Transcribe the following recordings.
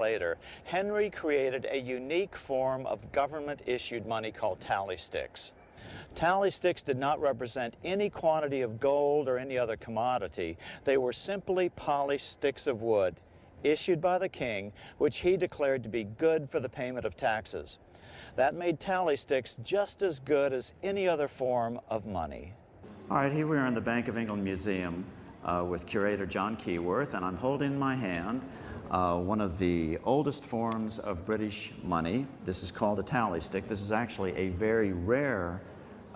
Later, Henry created a unique form of government-issued money called tally sticks. Tally sticks did not represent any quantity of gold or any other commodity. They were simply polished sticks of wood issued by the king, which he declared to be good for the payment of taxes. That made tally sticks just as good as any other form of money. All right, here we are in the Bank of England Museum with curator John Keyworth, and I'm holding in my hand one of the oldest forms of British money. This is called a tally stick. This is actually a very rare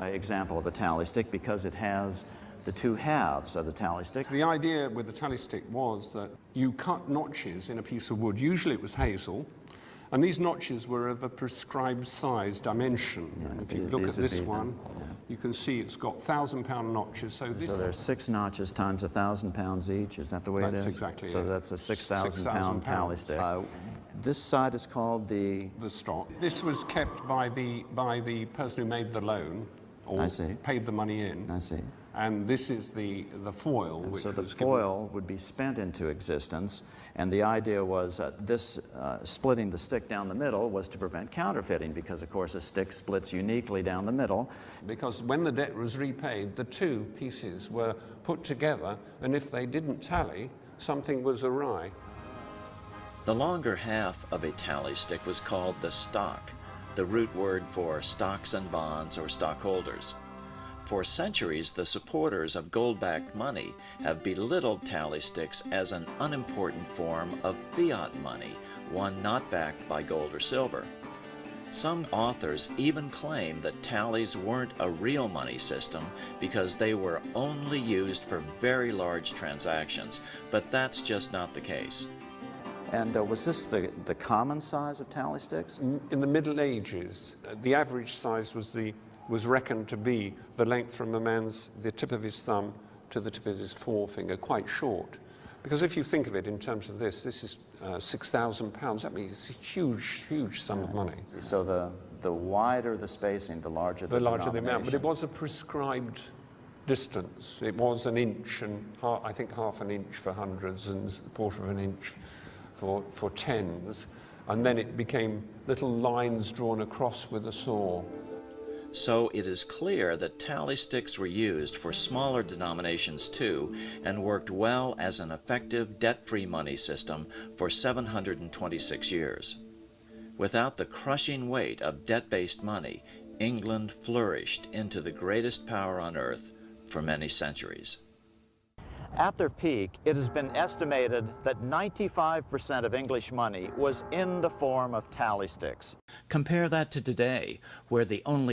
example of a tally stick because it has the two halves of the tally stick. The idea with the tally stick was that you cut notches in a piece of wood. Usually it was hazel, and these notches were of a prescribed size dimension. Yeah, and if you look at this one, you can see it's got 1,000-pound notches. So there's 6 notches times 1,000 pounds each. Is that the way it is? That's exactly it. So that's a 6,000-pound tally stick. This side is called the stock. This was kept by the person who made the loan, or paid the money in. I see. And this is the foil. And so the foil would be spent into existence, and the idea was splitting the stick down the middle was to prevent counterfeiting, because of course a stick splits uniquely down the middle. Because when the debt was repaid, the two pieces were put together, and if they didn't tally, something was awry. The longer half of a tally stick was called the stock, the root word for stocks and bonds or stockholders. For centuries, the supporters of gold-backed money have belittled tally sticks as an unimportant form of fiat money, one not backed by gold or silver. Some authors even claim that tallies weren't a real money system because they were only used for very large transactions, but that's just not the case. And was this the common size of tally sticks? In the Middle Ages, the average size was reckoned to be the length from the tip of his thumb to the tip of his forefinger, quite short. Because if you think of it in terms of this is 6,000 pounds. That means it's a huge, huge sum of money. So the wider the spacing, the larger the amount. But it was a prescribed distance. It was an inch, and I think half an inch for hundreds and a quarter of an inch for tens. And then it became little lines drawn across with a saw. So it is clear that tally sticks were used for smaller denominations too, and worked well as an effective debt-free money system for 726 years. Without the crushing weight of debt-based money, England flourished into the greatest power on earth for many centuries. At their peak, it has been estimated that 95% of English money was in the form of tally sticks. Compare that to today, where the only